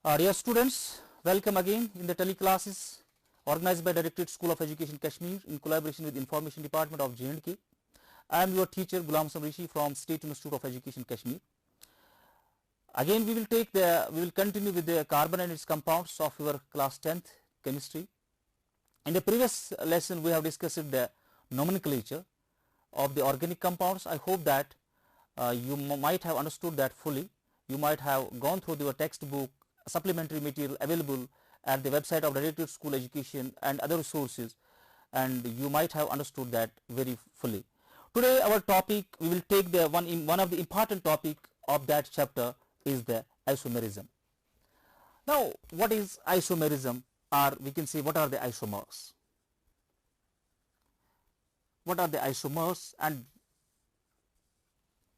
Dear students, welcome again in the teleclasses organized by Directorate School of Education Kashmir in collaboration with Information Department of J&K. I am your teacher Ghulam Samrishi from State Institute of Education Kashmir. Again we will continue with the carbon and its compounds of your class 10th chemistry. In the previous lesson we have discussed the nomenclature of the organic compounds. I hope that you might have understood that fully. You might have gone through your textbook, supplementary material available at the website of Directorate School Education and other resources, and you might have understood that very fully. Today our topic, we will take the one of the important topic of that chapter is the isomerism. Now what is isomerism, or we can say what are the isomers? What are the isomers and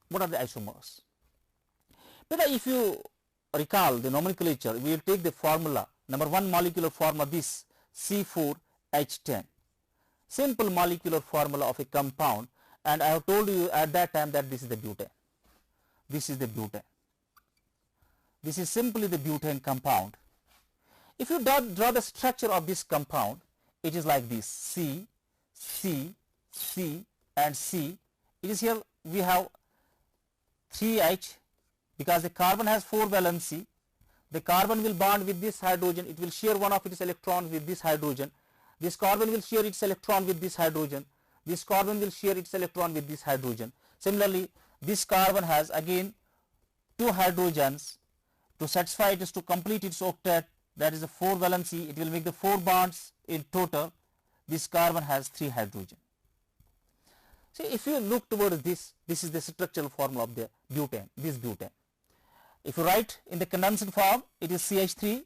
what are the isomers? But if you recall the nomenclature, we will take the formula, number one molecular formula, this C4H10, simple molecular formula of a compound, and I have told you at that time that this is the butane. This is the butane. This is simply the butane compound. If you draw the structure of this compound, it is like this: C, C, C and C. It is here we have 3H, because the carbon has 4 valency. The carbon will bond with this hydrogen, it will share one of its electrons with this hydrogen. This carbon will share its electron with this hydrogen. This carbon will share its electron with this hydrogen. Similarly, this carbon has again 2 hydrogens. To satisfy it is to complete its octet, that is a 4 valency, it will make the 4 bonds in total. This carbon has 3 hydrogen. See, if you look towards this, this is the structural formula of the butane, this butane. If you write in the condensed form, it is CH3,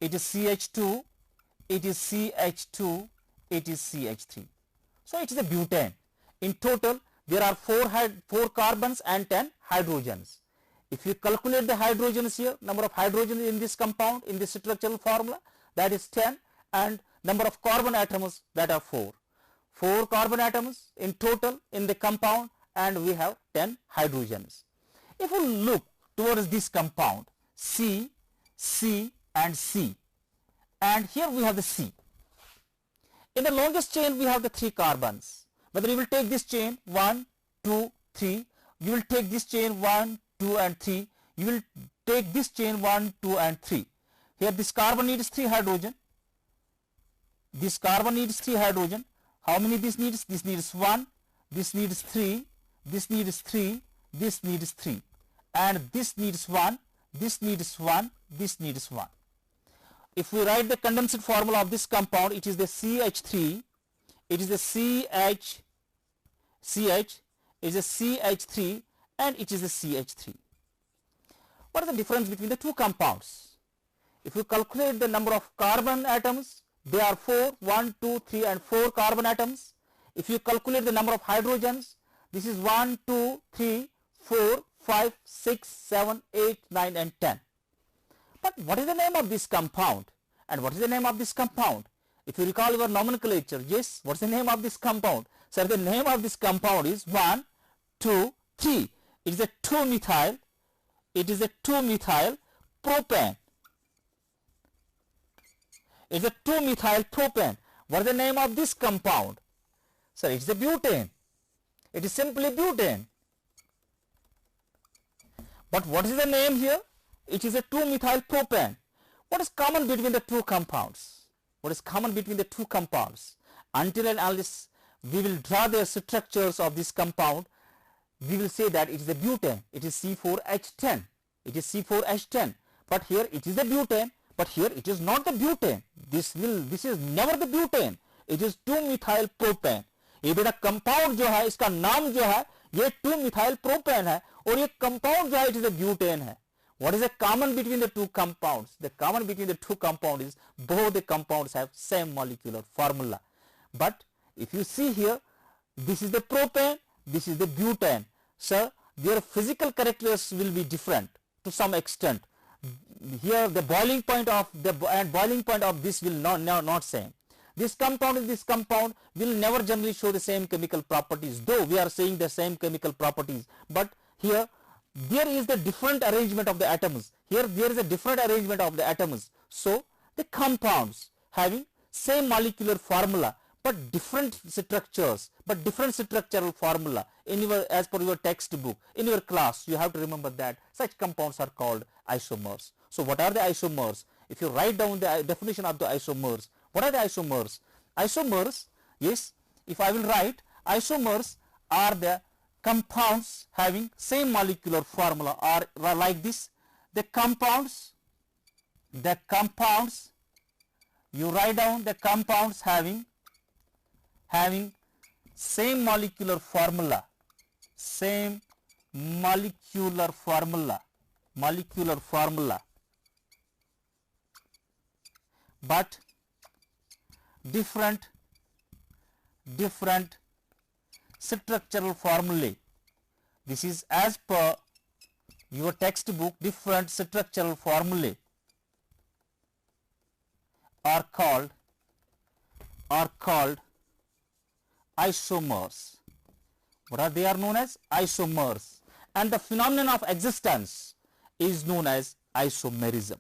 it is CH2, it is CH2, it is CH3. So it is a butane. In total, there are 4 carbons and 10 hydrogens. If you calculate the hydrogens here, number of hydrogens in this compound, in this structural formula, that is 10, and number of carbon atoms, that are 4. 4 carbon atoms in total in the compound, and we have 10 hydrogens. If we look towards this compound, C, C and C, and here we have the C. In the longest chain we have the 3 carbons. Whether you will take this chain 1, 2, 3, you will take this chain 1, 2 and 3, you will take this chain 1, 2 and 3. Here this carbon needs 3 hydrogen. This carbon needs 3 hydrogen. How many this needs? This needs 1, this needs 3, this needs 3, this needs 3, and this needs 1, this needs 1, this needs 1. If we write the condensed formula of this compound, it is the CH3, it is the CH is a CH3 and it is a CH3. What is the difference between the two compounds? If you calculate the number of carbon atoms, they are 4, 1, 2, 3 and 4 carbon atoms. If you calculate the number of hydrogens, this is 1, 2, 3, 4, 5, 6, 7, 8, 9 and 10. But what is the name of this compound? And what is the name of this compound? If you recall your nomenclature, yes, what is the name of this compound? Sir, the name of this compound is 1, 2, 3. It is a 2-methyl. It is a 2-methyl propane. It is a 2-methyl propane. What is the name of this compound? Sir, it is a butane. It is simply butane. But what is the name here? It is a 2-methyl propane. What is common between the two compounds? What is common between the two compounds? Until and unless we will draw the structures of this compound, we will say that it is a butane. It is C4H10. It is C4H10. But here it is a butane. But here it is not the butane. This is never the butane. It is 2-methyl propane. ये बेटा compound जो है, इसका नाम जो है, ये 2-methyl propane है, और ये कंपाउंड जो है, it is a butane है. What is the common between the two compounds? The common between the two compounds is both the compounds have same molecular formula. But if you see here, this is the propane, this is the butane. Sir, their physical characteristics will be different to some extent. Here the boiling point of this will not same. This compound and this compound will never generally show the same chemical properties, though we are saying the same chemical properties, but here there is the different arrangement of the atoms. here there is a different arrangement of the atoms. So the compounds having same molecular formula but different structures, but different structural formula in your, as per your textbook, in your class, you have to remember that such compounds are called isomers. So what are the isomers? If you write down the definition of the isomers, what are the isomers? Isomers, yes, if I will write, isomers are the compounds having same molecular formula, or like this, the compounds, you write down the compounds having same molecular formula, but different structural formulae. This is as per your textbook. Different structural formulae are called isomers. What are they? Are known as isomers, and the phenomenon of existence is known as isomerism,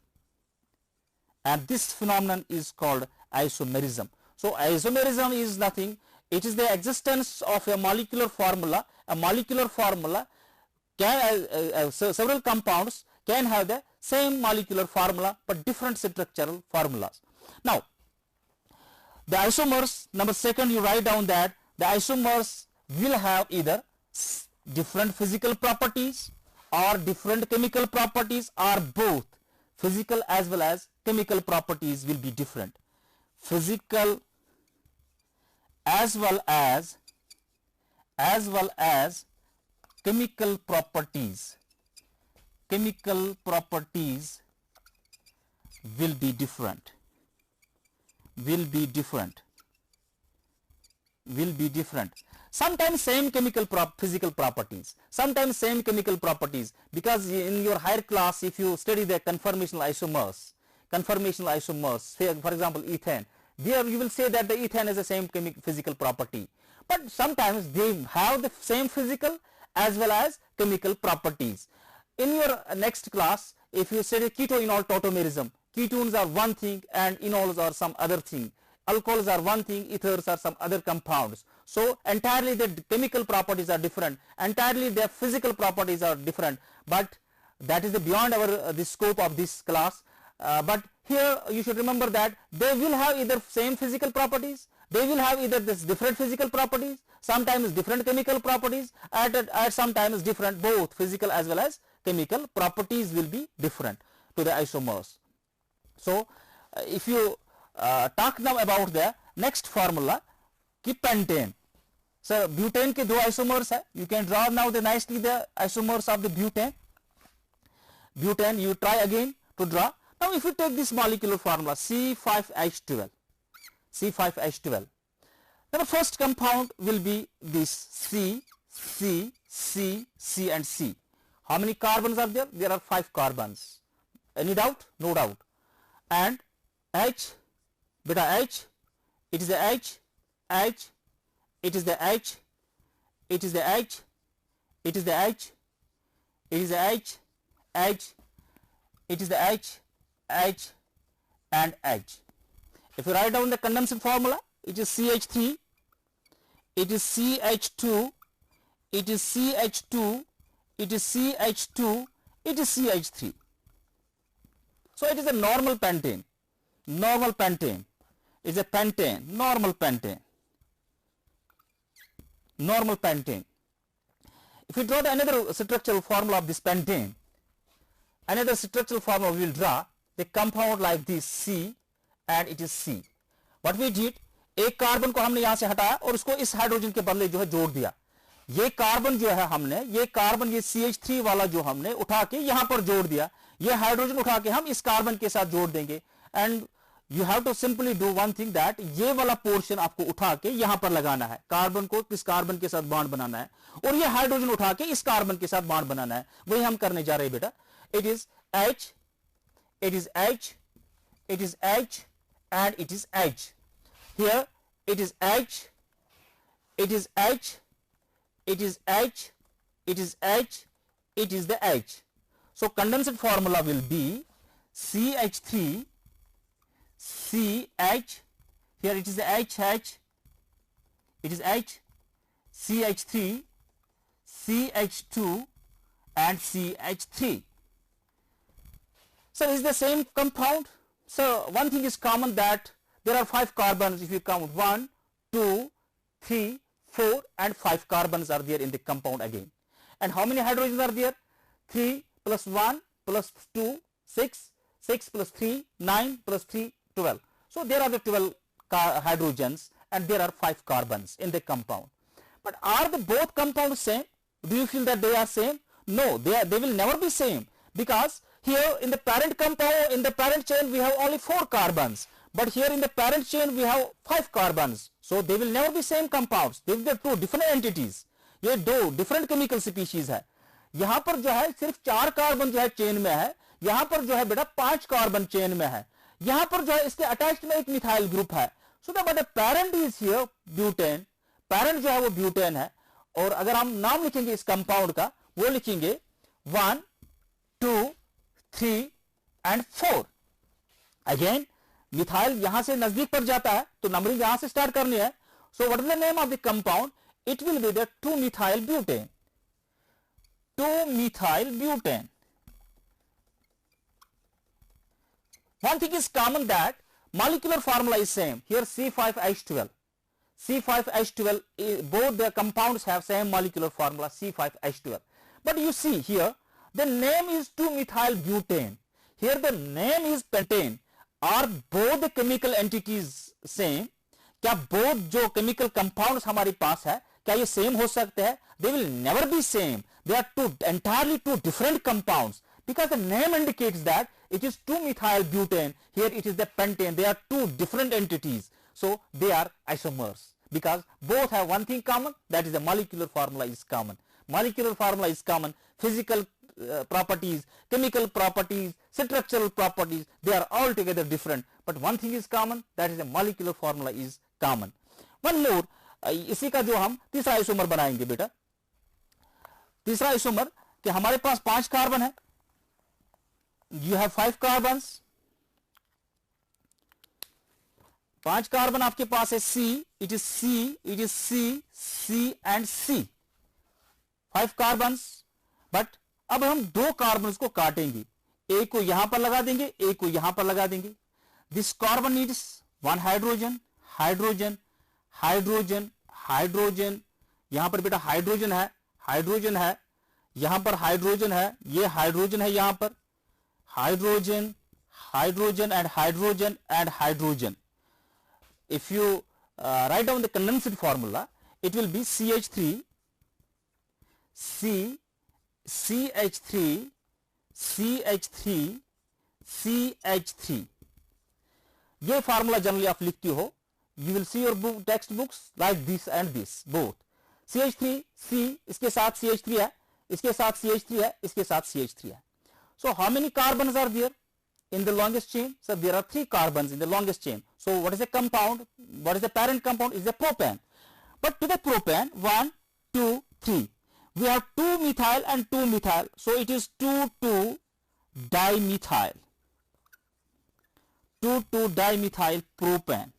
and this phenomenon is called isomerism. So isomerism is nothing, it is the existence of a molecular formula. A molecular formula can several compounds can have the same molecular formula but different structural formulas. Now the isomers, number second, you write down that the isomers will have either different physical properties or different chemical properties, or both. Physical as well as chemical properties will be different. Physical as well as chemical properties will be different. Sometimes same physical properties, sometimes same chemical properties, because in your higher class, if you study the conformational isomers, say for example ethane, there you will say that the ethane is the same physical property, but sometimes they have the same physical as well as chemical properties. In your next class, if you study keto-enol tautomerism, ketones are one thing and enols are some other thing, alcohols are one thing, ethers are some other compounds. So entirely the chemical properties are different, entirely their physical properties are different, but that is beyond our the scope of this class. But here you should remember that they will have either same physical properties, they will have either this different physical properties, sometimes different chemical properties, at sometimes different, both physical as well as chemical properties will be different to the isomers. So if you talk now about the next formula, कि pentane. So butane के दो isomers है, you can draw now the nicely the isomers of the butane. Butane, you try again to draw. Now if you take this molecular formula C5H12, then the first compound will be this C and C. How many carbons are there? There are 5 carbons. Any doubt? No doubt. And H, beta H, it is the H, it is the H, it is the H, it is the H, it is the H, it is the H, and H. If you write down the condensed formula, it is CH3, it is CH2, it is CH2, it is CH2, it is CH3. So it is a normal pentane. Normal pentane is a pentane, normal pentane. Normal pentane. If you draw another structural formula of this pentane, another structural formula we will draw the compound like this C, and it is C. What we did, एक carbon को हमने यहां से हटाया और उसको इस hydrogen के बदले जो है जोड़ दिया. ये कार्बन जो है हमने, ये कार्बन, ये CH3 वाला जो हमने उठा के यहां पर जोड़ दिया, ये हाइड्रोजन उठा के हम इस कार्बन के साथ जोड़ देंगे. And you have to simply do one thing, that ये वाला पोर्शन आपको उठा के यहां पर लगाना है. कार्बन को किस कार्बन के साथ बॉन्ड बनाना है और ये हाइड्रोजन उठा के इस कार्बन के साथ बॉन्ड बनाना है. वही हम करने जा रहे हैं बेटा. It is H, it is H, it is H, and it is H. Here it is H, it is H, it is H, it is H, it is the H. So condensate formula will be CH3 CH, here it is HH, it is H, CH3 CH2 and CH3. So is the same compound. So one thing is common, that there are 5 carbons. If you count 1, 2, 3, 4 and 5 carbons are there in the compound again. And how many hydrogens are there? 3 plus 1 plus 2, 6, 6 plus 3, 9 plus 3, 12. So there are the 12 hydrogens and there are 5 carbons in the compound. But are the both compounds same? Do you feel that they are same? No, they will never be same, because here in the parent compound, in the parent chain we have only 4 carbons, but here in the parent chain we have 5 carbons. So they will never be same compounds. They will be 2 different entities. ये 2 different chemical species है. यहाँ पर जो है सिर्फ 4 carbon जो है chain में है, यहाँ पर जो है बेटा 5 कार्बन चेन में है, यहाँ पर जो है इसके अटैच्ड में एक मिथाइल ग्रुप है. So the parent is here butane, parent जो है वो ब्यूटेन है. और अगर हम नाम लिखेंगे इस कंपाउंड का, वो लिखेंगे 1, 2, 3 एंड 4. अगेन मिथाइल यहां से नजदीक पर जाता है तो नंबरिंग यहां से स्टार्ट करनी है. So what is the name of the compound? It will be the 2-methyl butane. 2-methyl butane. One thing is common, that molecular formula is same. Here C5H12. C5H12, both the compounds have same molecular formula, C5H12. But you see here, the name is 2-methyl butane. Here the name is pentane. Are both the chemical entities same? क्या both जो chemical compounds हमारे पास है, क्या ये same हो सकते हैं? They will never be same. They are entirely two different compounds, because the name indicates that it is 2-methyl butane. Here it is the pentane. They are two different entities. So they are isomers, because both have one thing common, that is the molecular formula is common. Molecular formula is common. Physical properties, chemical properties, structural properties, they are altogether different. But one thing is common, that is the molecular formula is common. One more, इसी का जो हम तीसरा isomer बनाएंगे बेटा. तीसरा isomer कि हमारे पास 5 कार्बन है. You have 5 carbons. 5 कार्बन आपके पास है. C, it is C, it is C, C and C. 5 carbons. But अब हम 2 कार्बन्स को काटेंगे. एक को यहां पर लगा देंगे, एक को यहां पर लगा देंगे. This carbon needs 1 hydrogen, hydrogen, hydrogen, hydrogen. यहां पर बेटा हाइड्रोजन है, हाइड्रोजन है, यहां पर हाइड्रोजन है, ये हाइड्रोजन है, यहां पर hydrogen, hydrogen and hydrogen and hydrogen. If you write down the condensate formula, it will be CH3, C, CH3, CH3, CH3. ये फार्मूला जनरली आप लिखती हो. You will see your text books like this and this both. CH3, C, इसके साथ CH3 है, इसके साथ CH3 है, इसके साथ CH3 है. So how many carbons are there in the longest chain? So there are 3 carbons in the longest chain. So what is the compound? What is the parent compound? Is the propane. But to the propane, 1, 2, 3. We have 2-methyl and 2-methyl. So it is 2,2-dimethyl. 2,2-dimethyl propane.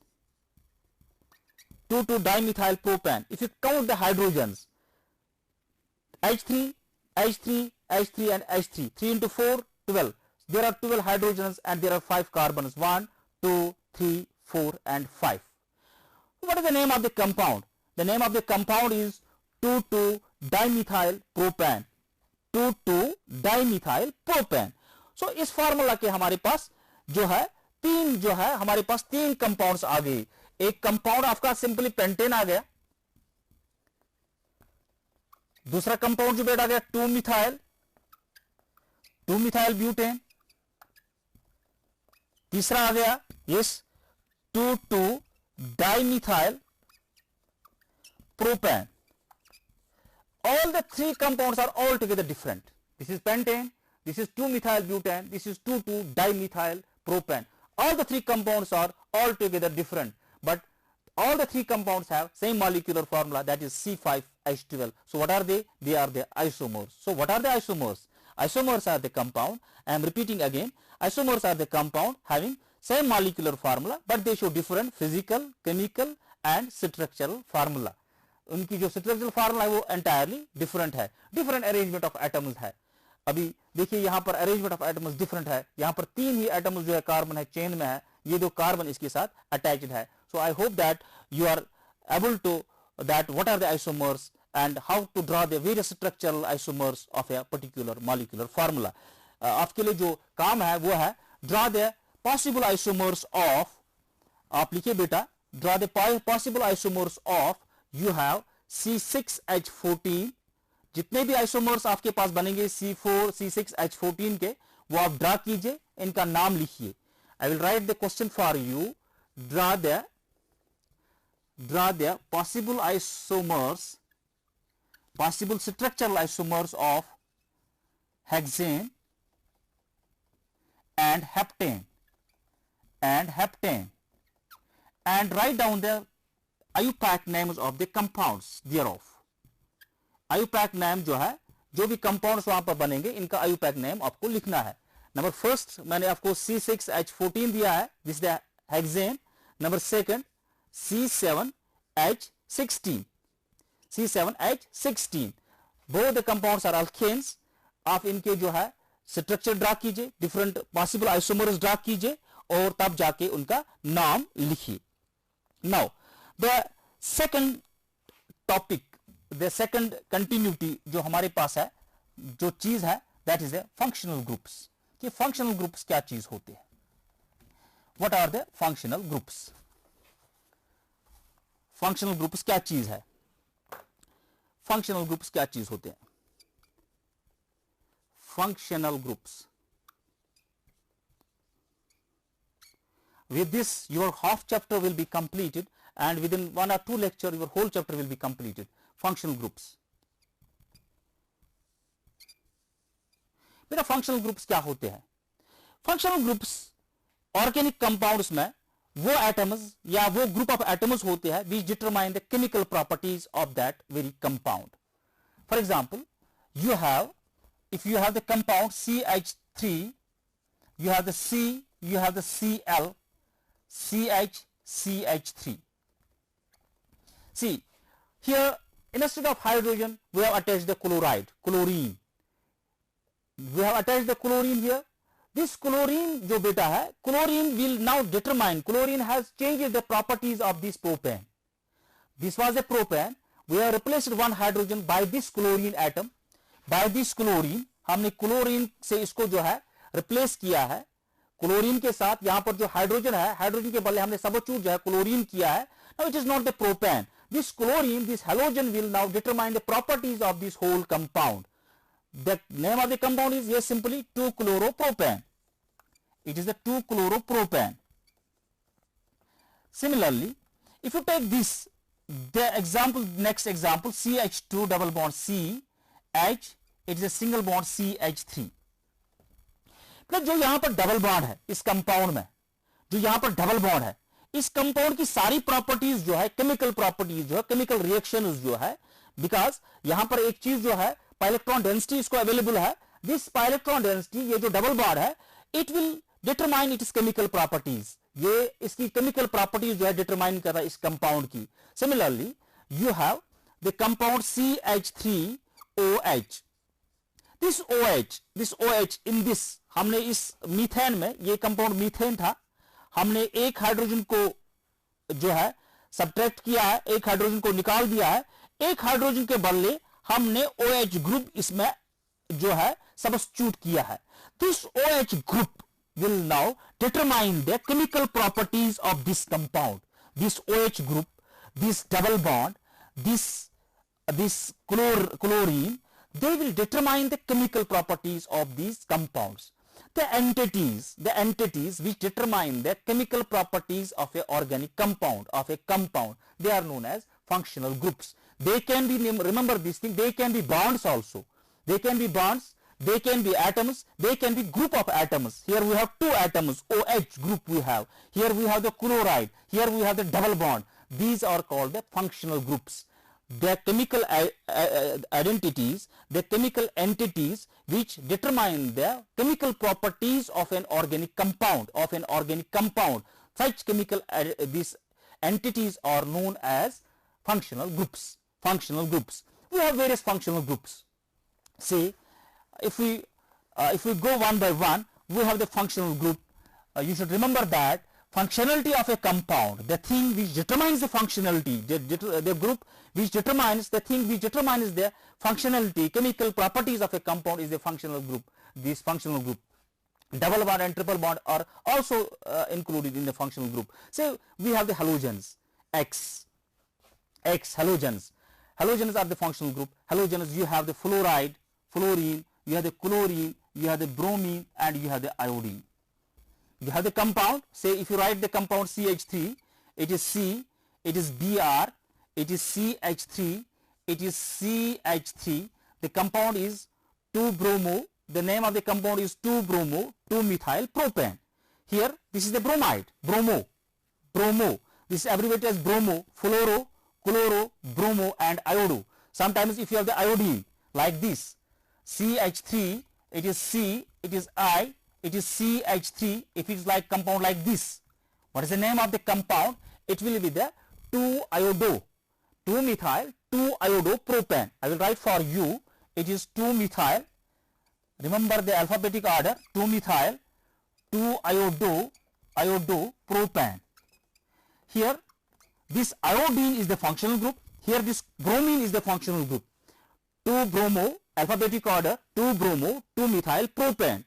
2,2-dimethyl propane. If you count the hydrogens, H3, H3, H3 and H3. 3 into 4, 12. There are 12 hydrogens and there are 5 carbons. 1, 2, 3, 4 and 5. What is the name of the compound? The name of the compound is 2,2-dimethyl propane. 2,2-dimethyl propane. So इस formula के हमारे पास जो है हमारे पास 3 compounds आ गए. एक compound आपका simply pentane आ गया. दूसरा कंपाउंड जो बेटा आ गया 2-methyl ब्यूटेन. तीसरा आ गया yes 2,2-dimethyl propane. All the 3 compounds are altogether different. This is pentane, this is 2-methyl butane, this is 2,2-dimethyl propane. All the 3 compounds are altogether different, but all the 3 compounds have same molecular formula, that is C5H12. So what are they? They are the isomers. So what are the isomers? Isomers are the compound. I am repeating again. Isomers are the compound having same molecular formula, but they show different physical, chemical and structural formula. उनकी जो structural formula है वो entirely different है, different arrangement of atoms है. अभी देखिए यहाँ पर arrangement of atoms different है. यहाँ पर 3 ही atoms जो है कार्बन है चेन में है, ये दो कार्बन इसके साथ attached है. So I hope that you are able to that what are the isomers and how to draw the various structural isomers of a particular molecular formula. आपके लिए जो काम है वो है draw the possible isomers of, आप लिखिए बेटा, draw the possible isomers of, you have C6H14, जितने भी isomers आपके पास बनेंगे C4 C6H14 के वो आप ड्रा कीजिए, इनका नाम लिखिए. I will write the question for you. Draw the possible isomers, possible structural isomers of hexane and heptane and write down the IUPAC names of the compounds thereof. IUPAC name जो है, जो भी compounds वहां पर बनेंगे इनका IUPAC name आपको लिखना है. नंबर फर्स्ट मैंने आपको C6H14 दिया है, this the hexane. Number second C7H16. Both the compounds are alkanes. आप इनके जो है स्ट्रक्चर ड्रा कीजिए, डिफरेंट पॉसिबल आइसोमर्स ड्रा कीजिए और तब जाके उनका नाम लिखिए. Now the second topic, the second continuity जो हमारे पास है, जो चीज है, that is the functional groups. कि फंक्शनल ग्रुप्स क्या चीज होते हैं? What are the functional groups? Functional groups क्या चीज है? फंक्शनल ग्रुप्स क्या चीज होते हैं? Functional groups. With this your half chapter will be completed and within 1 or 2 lecture your whole chapter will be completed. Functional groups. मेरा functional groups क्या होते हैं? फंक्शनल ग्रुप्स ऑर्गेनिक कंपाउंड्स में वो एटम्स या वो ग्रुप ऑफ एटम्स होते हैं which determine the chemical properties of that very compound. For example, if you have the compound CH3, you have the C, you have the Cl, CH3. See, here instead of hydrogen we have attached the chlorine. We have attached the chlorine here. This chlorine जो बेटा है, chlorine will now determine, chlorine has changed the properties of this propane. This was a propane. We have replaced one hydrogen by this chlorine atom. By this chlorine, हमने chlorine से इसको जो है replace किया है. क्लोरीन के साथ यहाँ पर जो हाइड्रोजन है, हाइड्रोजन के बदले हमने सबस्टिट्यूट जो है क्लोरीन किया है. Now it is not the propane. This chlorine, this halogen will now determine the properties of this whole compound. The name of the compound is yes simply 2-chloropropane. It is the 2-chloropropane. Similarly, if you take this, the example, next example, CH2 double bond C, H, it is a single bond CH3. मतलब जो यहाँ पर double bond है इस compound में, जो यहाँ पर डबल बॉन्ड है, इस कंपाउंड की सारी प्रॉपर्टीज जो है, केमिकल प्रॉपर्टीज जो है, केमिकल रिएक्शंस जो है, बिकॉज यहाँ पर एक चीज जो है पाइलेक्ट्रॉन डेंसिटी इसको अवेलेबल है. दिस पाइलेक्ट्रॉन डेंसिटी, ये जो डबल बॉन्ड है, it will determine its chemical properties. ये इसकी केमिकल प्रॉपर्टीज जो है डिटरमाइन कर रहा है इस कंपाउंड की. Similarly you have the compound CH3OH. This OH in this, हमने इस मीथेन में, ये कंपाउंड मीथेन था, हमने एक हाइड्रोजन को जो है सब्ट्रैक्ट किया है, एक हाइड्रोजन को निकाल दिया है. एक हाइड्रोजन के बदले हमने OH ग्रुप इसमें जो है सब्स्टिट्यूट किया है. This OH group will now determine the chemical properties of this compound. This OH group, this double bond, this chlorine, they will determine the chemical properties of these compounds. The entities which determine the chemical properties of a organic compound, they are known as functional groups. They can be, remember this thing, they can be bonds also. They can be bonds, they can be atoms, they can be group of atoms. Here we have two atoms, OH group we have. Here we have the chloride, here we have the double bond. These are called the functional groups. the chemical identities, the chemical entities which determine the chemical properties of an organic compound, Such chemical these entities are known as functional groups. We have various functional groups. See, if we go one by one, we have the functional group. You should remember that functionality of a compound, the thing which determines the functionality, the group which determines the thing which determines the functionality, chemical properties of a compound is the functional group. This functional group, double bond and triple bond are also included in the functional group. So we have the halogens, X halogens. Halogens are the functional group. Halogens, you have the fluoride, fluorine, you have the chlorine, you have the bromine, and you have the iodine. You have the compound. Say if you write the compound CH3, it is C, it is Br, it is CH3, it is CH3. The compound is 2-bromo. The name of the compound is 2-bromo, 2-methyl propane. Here, this is the bromide, bromo. This is abbreviated as bromo, fluoro, chloro, bromo, and iodo. Sometimes if you have the iodine like this, CH3, it is C, it is I, it is CH3. If it is like compound like this, what is the name of the compound? It will be the 2-iodo, 2-methyl, 2-iodo propane. I will write for you. It is 2-methyl. Remember the alphabetic order: 2-methyl, 2-iodo, propane. Here, this iodine is the functional group. Here, this bromine is the functional group. 2-bromo, alphabetic order: 2-bromo, 2-methyl propane.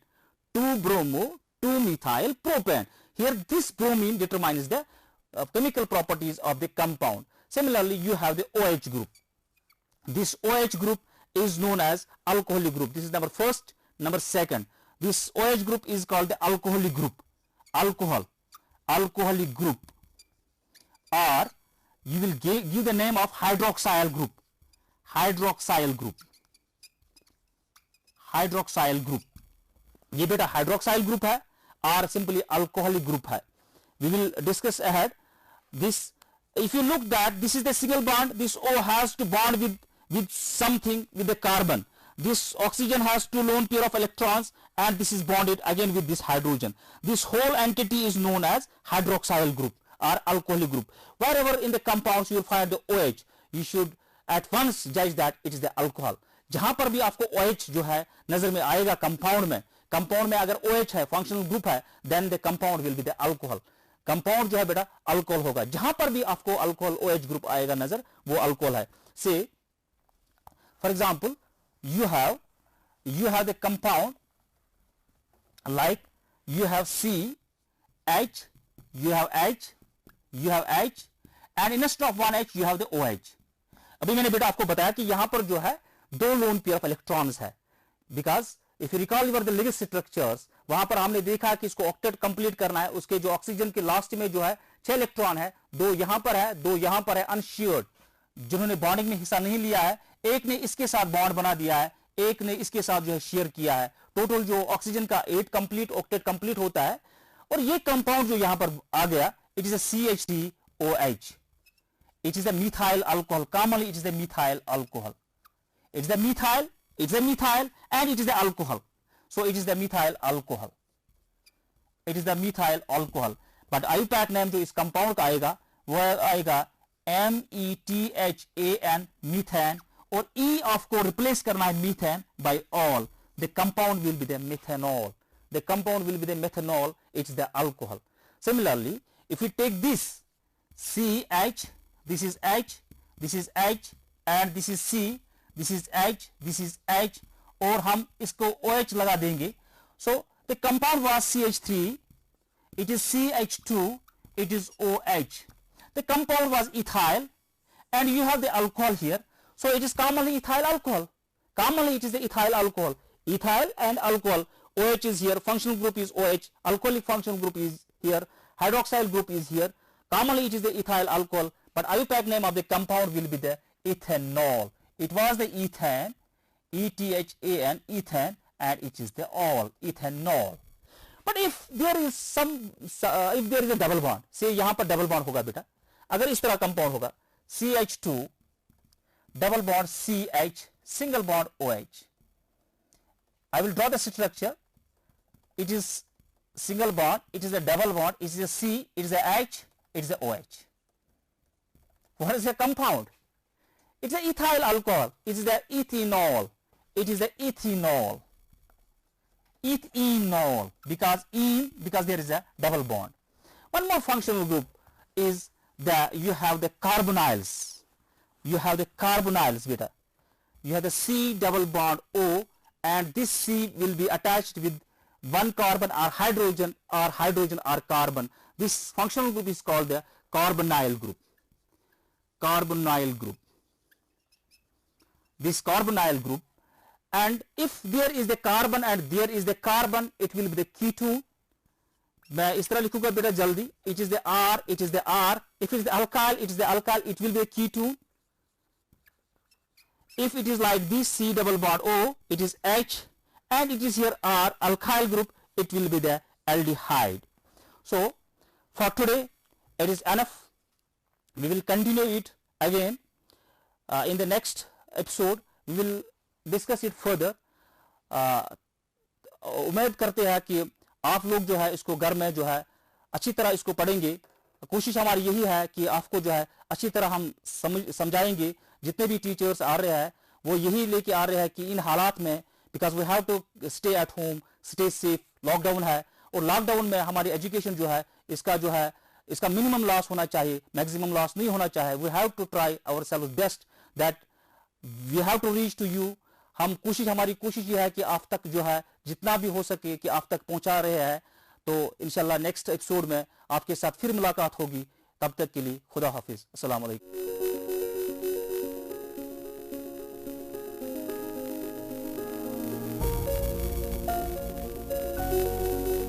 2-bromo, 2-methyl propane. Here, this bromine determines the chemical properties of the compound. Similarly, you have the OH group. This OH group is known as alcoholic group. This is number first. Number second, this OH group is called the alcoholic group. Alcoholic group, or you will give the name of hydroxyl group. ये बेटा hydroxyl group है और simply alcoholic group है. We will discuss ahead. This, if you look that this is the single bond, this O has to bond with something, with the carbon. This oxygen has 2 lone pair of electrons, and this is bonded again with this hydrogen. This whole entity is known as hydroxyl group or alcoholic group. Wherever in the compounds you will find the OH, you should at once judge that it is the alcohol. जहां पर भी आपको OH जो है नजर में आएगा compound में अगर OH है, फंक्शनल ग्रुप है, then the compound will be the alcohol. Compound जो है बेटा अल्कोहल होगा. जहां पर भी आपको अल्कोहल OH ग्रुप आएगा नजर, वो अल्कोहल है. से for example, you have the compound like you have C, H, you have H, and instead of one H you have the OH. अभी मैंने बेटा आपको बताया कि यहां पर जो है 2 लोन पेयर ऑफ इलेक्ट्रॉन्स है. Because if you recall your the living structures, वहां पर हमने देखा कि इसको ऑक्टेट कंप्लीट करना है. उसके जो ऑक्सीजन के लास्ट में जो है 6 इलेक्ट्रॉन है, 2 यहां पर है, 2 यहां पर है अनशेयर्ड, जिन्होंने बॉन्डिंग में हिस्सा नहीं लिया है. एक ने इसके साथ बॉन्ड बना दिया है, एक ने इसके साथ जो है शेयर किया है. टोटल जो ऑक्सीजन का 8 कंप्लीट ऑक्टेट कंप्लीट होता है. और ये कंपाउंड जो यहां पर आ गया, it is a CH3OH. It is a methyl alcohol. Commonly it is the methyl alcohol. It's the methyl, and it is the alcohol. So it is the methyl alcohol. But IUPAC name जो इस compound का आएगा वह आएगा METHAN, methane, और E of को replace करना है methane by all. The compound will be the methanol. It's the alcohol. Similarly, if we take this CH, this is H, and this is C, this is H, और हम इसको OH लगा देंगे. So the compound was CH3, it is CH2, it is OH. The compound was ethyl, and you have the alcohol here. So it is commonly ethyl alcohol. Ethyl and alcohol. OH is here, functional group is OH, alcoholic functional group is here, hydroxyl group is here. Commonly it is the ethyl alcohol, but IUPAC name of the compound will be the ethanol. It was the ethane, ETHAN, ethane, and it is the all, ethanol. But if there is if there is a double bond, say यहाँ पर double bond होगा बेटा, अगर इस तरह compound होगा CH2, double bond CH, single bond OH. I will draw the structure. It is single bond, it is a double bond, it is a C, it is a H, it is a OH. What is a compound? It's an ethyl alcohol. It is the ethanol. It is the ethanol. Ethanol, because there is a double bond. One more functional group is you have the carbonyls. You have the carbonyls, beta. You have the C double bond O, and this C will be attached with one carbon or hydrogen or carbon. This functional group is called the carbonyl group. Carbonyl group. This carbonyl group, and if there is the carbon and there is the carbon, it will be the ketone. मैं इस तरह लिखूंगा बेटा जल्दी. It is the R, it is the R. If it is the alkyl, it is the alkyl, it will be a ketone. If it is like this C double bond O, it is H, and it is here R, alkyl group, it will be the aldehyde. So for today it is enough. We will continue it again in the next episode. We will discuss it further. उम्मीद करते हैं कि आप लोग जो है इसको घर में जो है अच्छी तरह इसको पढ़ेंगे. कोशिश हमारी यही है कि आपको जो है अच्छी तरह हम समझाएंगे. जितने भी टीचर्स आ रहे हैं वो यही लेके आ रहे हैं कि इन हालात में, because we have to stay at home, stay safe. Lockdown है और लॉकडाउन में हमारी एजुकेशन जो है इसका मिनिमम लॉस होना चाहिए, मैक्सिमम लॉस नहीं होना चाहिए. We have to try our self best that we have to reach to you. हमारी कोशिश ये है कि आप तक जो है जितना भी हो सके कि आप तक पहुंचा रहे हैं. तो इंशाल्लाह नेक्स्ट एपिसोड में आपके साथ फिर मुलाकात होगी. तब तक के लिए खुदा हाफिज. अस्सलाम वालेकुम.